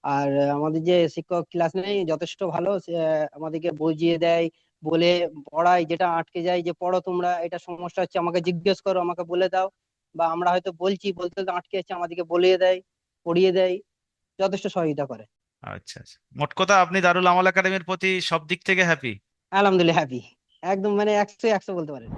আর আমাদের যে শিক্ষক ক্লাস নেই যথেষ্ট ভালো, সে আমাদেরকে বুঝিয়ে দেয়, বলে পড়ায়। যেটা আটকে যায় যে পড়ো তোমরা, এটা সমস্যা হচ্ছে আমাকে জিজ্ঞেস করো, আমাকে বলে দাও। বা আমরা হয়তো বলছি, বলতে বলতে আটকে যাচ্ছে, আমাদেরকে বলিয়ে দেয়, পড়িয়ে দেয়, যথেষ্ট সহযোগিতা করে। আচ্ছা আচ্ছা, মোট কথা আপনি দারুল আমাল একাডেমির প্রতি সব দিক থেকে হ্যাপি। আলহামদুলিল্লাহ হ্যাপি, একদম মানে 100 100 বলতে পারেন।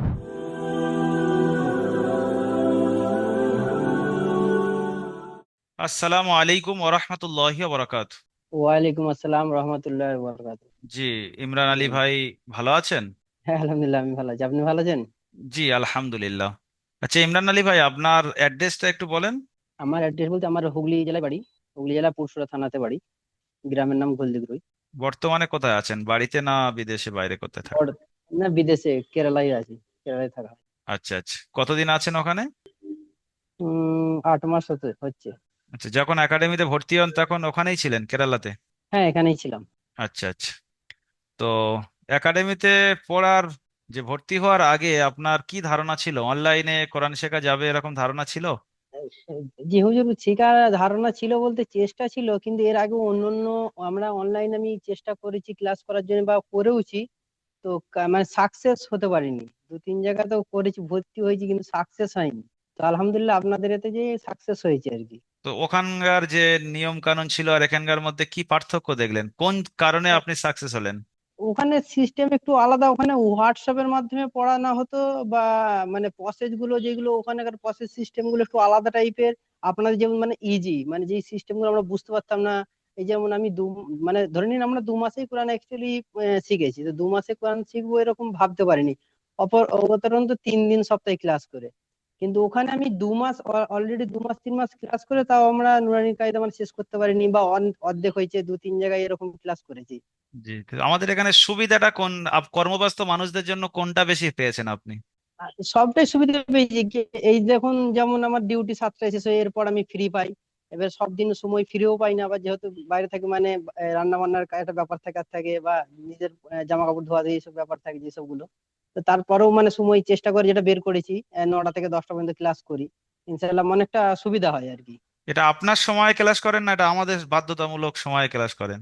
আসসালামু আলাইকুম ওরহমতুল্লাহি ওবরাকাত। ওয়ালাইকুম আসসালাম রহমতুল্লাহ বরকাত। জি, ইমরান আলী ভাই, ভালো আছেন? হ্যাঁ আলহামদুলিল্লাহ, আমি ভালো আছি, আপনি ভালো আছেন? জি আলহামদুলিল্লাহ। আচ্ছা ইমরান আলী ভাই, আপনার অ্যাড্রেসটা একটু বলেন। আমার অ্যাড্রেস বলতে আমার হুগলি জেলায় বাড়ি, হুগলি জেলা পুরসুরা থানাতে বাড়ি, গ্রামের নাম গোলদিঘি। বর্তমানে কোথায় আছেন, বাড়িতে না বিদেশে, বাইরে কোথায় থাকেন? না, বিদেশে কেরালায় আছি, কেরালায় থাকা হয়। আচ্ছা আচ্ছা, কতদিন আছেন ওখানে? 8 মাস হতে হচ্ছে। আচ্ছা, যখন একাডেমিতে ভর্তি হন তখন ওখানেই ছিলেন, কেরালাতে? হ্যাঁ এখানেই ছিলাম। আচ্ছা আচ্ছা। তো একাডেমিতে পড়ার, যে ভর্তি হওয়ার আগে আপনার কি ধারণা ছিল, অনলাইনে কোরআন শেখা যাবে এরকম ধারণা ছিল? জি হুজুর, শেখার ধারণা ছিল বলতে চেষ্টা ছিল, কিন্তু এর আগে অন্যান্য আমরা অনলাইন আমি চেষ্টা করেছি ক্লাস করার জন্য বা করেওছি। তো মানে সাকসেস হতে পারিনি, 2 3 জায়গাতেও করেছি, ভর্তি হয়েছি, কিন্তু সাকসেস হয়নি। তো আলহামদুলিল্লাহ আপনাদের এতে যে সাকসেস হয়েছে আর কি। তো ওখানকার যে নিয়ম কানুন ছিল আর এখানকার মধ্যে কি পার্থক্য দেখলেন, কোন কারণে আপনি সাকসেস হলেন? ওখানে সিস্টেম একটু আলাদা, ওখানে হোয়াটসঅ্যাপের মাধ্যমে পড়ানো হতো, বা মানে প্রসেস গুলো যেগুলো ওখানকার প্রসেস সিস্টেম গুলো একটু আলাদা টাইপের। আপনাদের যেমন মানে ইজি, মানে যে সিস্টেম গুলো আমরা বুঝতে পারতাম না। এই যেমন আমি মানে ধরে নিন আমরা 2 মাসেই কোরআন অ্যাকচুয়ালি শিখেছি, তো 2 মাসে কোরআন শিখবো এরকম ভাবতে পারিনি। অবতরণ তো 3 দিন সপ্তাহে ক্লাস করে। কিন্তু ওখানে আমি 2 মাস, অলরেডি 2 মাস 3 মাস ক্লাস করে তাও আমরা নুরানি কায়দা মানে শেষ করতে পারিনি, বা অর্ধেক হয়েছে, 2 3 জায়গায় এরকম ক্লাস করেছি। জি, তো আমাদের এখানে সুবিধাটা কোন, কর্মব্যস্ত মানুষদের জন্য কোনটা বেশি পেয়েছেন আপনি? সবটাই সুবিধা পেয়েছি এই দেখুন, যেমন আমার ডিউটি 7টায় শেষ হয়, এরপর আমি ফ্রি পাই। এবার সব দিন সময় ফ্রিও পাই না, আবার যেহেতু বাইরে থাকি, মানে রান্না বান্নার একটা ব্যাপার থাকে বা নিজের জামা কাপড় ধোয়া ধুয়ি এইসব ব্যাপার থাকে যেসব গুলো। তো তারপরেও মানে সময় চেষ্টা করে যেটা বের করেছি, 9টা থেকে 10টা পর্যন্ত ক্লাস করি। ইনশাআল্লাহ অনেকটা সুবিধা হয় আর কি। এটা আপনার সময় ক্লাস করেন না, এটা আমাদের বাধ্যতামূলক সময়ে ক্লাস করেন?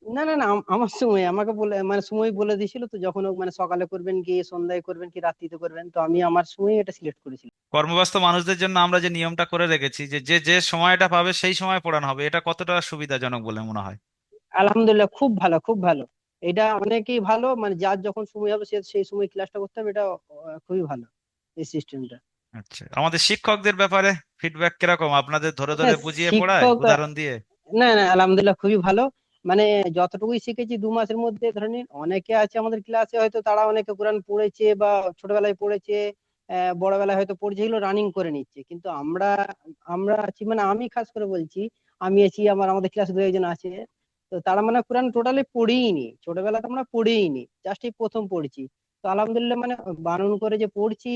না না না, আমার সময় আমাকে বলে মানে সময় বলে দিয়েছিল, তো যখন মানে সকালে করবেন কি সন্ধ্যায় করবেন কি রাত্রিতে করবেন, তো আমি আমার সময় এটা সিলেক্ট করেছিলাম। কর্মব্যস্ত মানুষদের জন্য আমরা যে নিয়মটা করে রেখেছি যে যে যে সময়টা পাবে সেই সময় পড়ানো হবে, এটা কতটা সুবিধাজনক বলে মনে হয়? আলহামদুলিল্লাহ খুব ভালো, খুব ভালো। এটা অনেকই ভালো, মানে যার যখন সময় হবে সে সেই সময় ক্লাসটা করতে হবে, এটা খুবই ভালো এই সিস্টেমটা। আচ্ছা, আমাদের শিক্ষকদের ব্যাপারে ফিডব্যাক কিরকম, আপনাদের ধরে ধরে হ্যাঁ বুঝিয়ে পড়ায় শিক্ষক, উদাহরণ দিয়ে? না না আলহামদুলিল্লাহ খুবই ভালো। মানে যতটুকুই শিখেছি 2 মাসের মধ্যে, ধরে নিন অনেকে আছে আমাদের ক্লাসে হয়তো তারা অনেকে কোরআন পড়েছে বা ছোটবেলায় পড়েছে, বড়বেলায় হয়তো পড়ছে, এগুলো রানিং করে নিচ্ছে। কিন্তু আমরা আমরা আছি, মানে আমি খাস করে বলছি, আমি আছি, আমাদের ক্লাসে 2 একজন আছে, তো তারা মানে কোরআন টোটালি পড়েইনি, ছোটবেলাতে আমরা পড়েইনি, জাস্ট এই প্রথম পড়ছি। তো আলহামদুলিল্লাহ মানে বানান করে যে পড়ছি,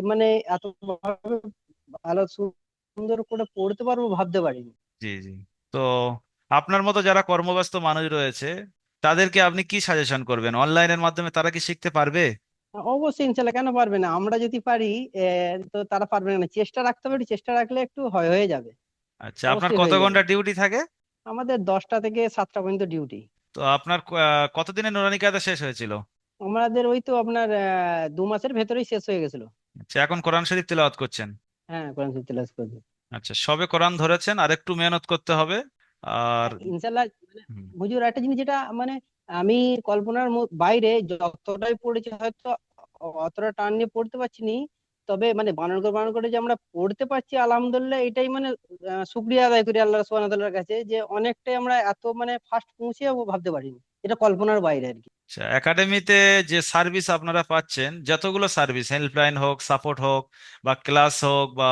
মানে এত ভাবে ভালো সুন্দর করে পড়তে পারবো ভাবতে পারিনি। জি জি। তো আপনার মতো যারা কর্মব্যস্ত মানুষ রয়েছে তাদেরকে আপনি কি সাজেশন করবেন, অনলাইনের মাধ্যমে তারা কি শিখতে পারবে? অবশ্যই ইনশাল্লাহ, কেন পারবে না? আমরা যদি পারি তো তারা পারবে না? চেষ্টা রাখতে হবে, চেষ্টা রাখলে একটু হয়ে যাবে। আচ্ছা, আপনার অবশ্যই কত হয়ে যাবে। ঘন্টা ডিউটি থাকে? আমাদের 10টা থেকে 7টা পর্যন্ত ডিউটি। তো আপনার কতদিনের নুরানি কায়দা শেষ হয়েছিল? আমাদের ওই তো আপনার 2 মাসের ভেতরেই শেষ হয়ে গেছিল। আচ্ছা, এখন কোরআন শরীফ তিলাওয়াত করছেন? হ্যাঁ কোরআন শরীফ তেলাওয়াত করছি। আচ্ছা, সবে কোরআন ধরেছেন, আর একটু মেহনত করতে হবে। আর ইনশাল্লাহ মানে হুম, হুজুর একটা জিনিস যেটা মানে আমি কল্পনার বাইরে, যতটাই পড়েছি হয়তো অতটা টান নিয়ে পড়তে পারছি নি, তবে মানে বানান করে যে আমরা পড়তে পারছি আলহামদুলিল্লাহ, এটাই মানে শুক্রিয়া আদায় করি আল্লাহ সুবহানাহু ওয়া তাআলার কাছে, যে অনেকটাই আমরা এত মানে ফার্স্ট পৌঁছে যাবো ভাবতে পারিনি। এটা কল্পনার বাইরে আর কি। আচ্ছা, একাডেমিতে যে সার্ভিস আপনারা পাচ্ছেন, যতগুলো সার্ভিস, হেল্পলাইন হোক, সাপোর্ট হোক, বা ক্লাস হোক, বা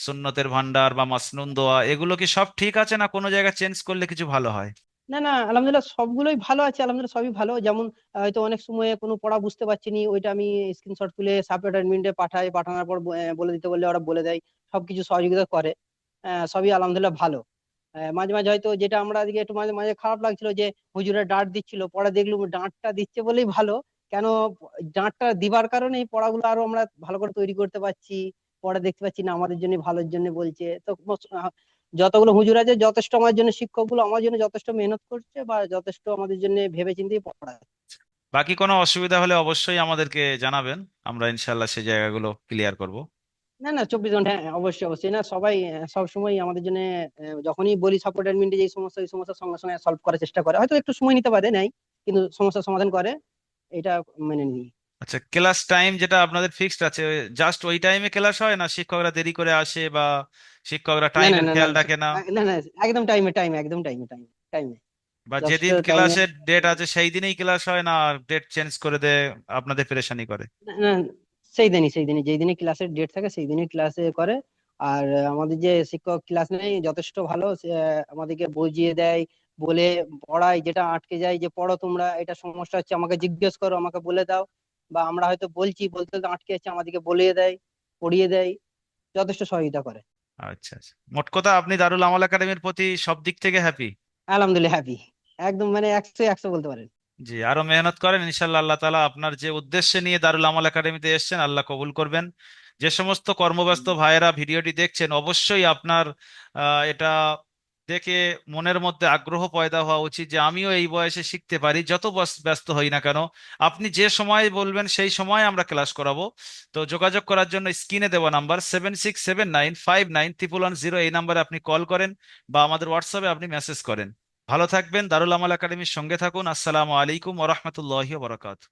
সুন্নতের ভান্ডার বা মাসনুন দোয়া, এগুলো কি সব ঠিক আছে, না কোনো জায়গায় চেঞ্জ করলে কিছু ভালো হয়? না না আলহামদুলিল্লাহ সবগুলোই ভালো আছে, আলহামদুলিল্লাহ সবই ভালো। যেমন হয়তো অনেক সময় কোনো পড়া বুঝতে পারছি নি, ওইটা আমি স্ক্রিনশট তুলে সাবজেক্ট অ্যাডমিনে পাঠাই, পাঠানোর পর বলে দিতে বললে ওরা বলে দেয়, সবকিছু সহযোগিতা করে। সবই আলহামদুলিল্লাহ ভালো। মাঝে মাঝে হয়তো যেটা আমরা আজকে একটু মাঝে মাঝে খারাপ লাগছিল যে হুজুরের ডাঁট দিচ্ছিল, পরে দেখলুম ডাঁটটা দিচ্ছে বলেই ভালো। কেন ডাঁটটা দিবার কারণে এই পড়াগুলো আরো আমরা ভালো করে তৈরি করতে পারছি। পরে দেখতে পাচ্ছি না আমাদের জন্য ভালোর জন্য বলছে, তো যতগুলো হুজুর আছে যথেষ্ট আমার জন্য, শিক্ষকগুলো আমার জন্য যথেষ্ট মেহনত করছে বা যথেষ্ট আমাদের জন্য ভেবে চিন্তে পড়ায়। বাকি কোনো অসুবিধা হলে অবশ্যই আমাদেরকে জানাবেন, আমরা ইনশাল্লাহ সেই জায়গাগুলো ক্লিয়ার করব। না না, 24 ঘন্টা, হ্যাঁ অবশ্যই অবশ্যই, না সবাই সব সময় আমাদের জন্য যখনই বলি সাপোর্ট অ্যাডমিনটে যে সমস্যা, ওই সমস্যার সঙ্গে সঙ্গে সলভ করার চেষ্টা করে, হয়তো একটু সময় নিতে পারে নাই, কিন্তু সমস্যার সমাধান করে, এটা মেনে নিই। আচ্ছা, ক্লাস টাইম যেটা আপনাদের ফিক্সড আছে, জাস্ট ওই টাইমে ক্লাস হয় না শিক্ষকরা দেরি করে আসে, বা শিক্ষকরা না না টাইমের না না খেয়াল রাখে না? না না, একদম টাইমে টাইমে, একদম টাইমে টাইমে টাইমে, বা যথেষ্ট যেদিন টাইমে। ক্লাসের ডেট আছে সেই দিনেই ক্লাস হয় না, ডেট চেঞ্জ করে দেয়, আপনাদের পেরেশানি করে? না, সেই দিনই যেই দিনে ক্লাসের ডেট থাকে সেই দিনই ক্লাসে করে। আর আমাদের যে শিক্ষক ক্লাস নেই যথেষ্ট ভালো, সে আমাদেরকে বুঝিয়ে দেয়, বলে পড়ায়, যেটা আটকে যায় যে পড়ো তোমরা, এটা সমস্যা হচ্ছে আমাকে জিজ্ঞেস করো, আমাকে বলে দাও, বা আমরা হয়তো বলছি বলতে বলতে আটকে যাচ্ছে, আমাদেরকে বলিয়ে দেয়, পড়িয়ে দেয়, যথেষ্ট সহযোগিতা করে। আচ্ছা আচ্ছা, মোট কথা আপনি দারুল আমাল একাডেমির প্রতি সব দিক থেকে হ্যাপি? আলহামদুলিল্লাহ হ্যাপি, একদম মানে 100 100 বলতে পারেন। জি, আরো মেহনত করেন ইনশাল্লাহ, আল্লাহ তাআলা আপনার যে উদ্দেশ্যে নিয়ে দারুল আমাল একাডেমিতে এসেছেন আল্লাহ কবুল করবেন। যে সমস্ত কর্মব্যস্ত ভাইয়েরা ভিডিওটি দেখছেন, অবশ্যই আপনার এটা দেখে মনের মধ্যে আগ্রহ পয়দা হওয়া উচিত যে আমিও এই বয়সে শিখতে পারি, যত ব্যস্ত হই না কেন। আপনি যে সময় বলবেন সেই সময় আমরা ক্লাস করাবো। তো যোগাযোগ করার জন্য স্ক্রিনে দেওয়া নাম্বার 7679591110, এই নাম্বারে আপনি কল করেন বা আমাদের হোয়াটসঅ্যাপে আপনি মেসেজ করেন। ভালো থাকবেন, দারুল আমাল একাডেমির সঙ্গে থাকুন। আসসালামু আলাইকুম ওয়া রাহমাতুল্লাহি ওয়া বারাকাতুহু।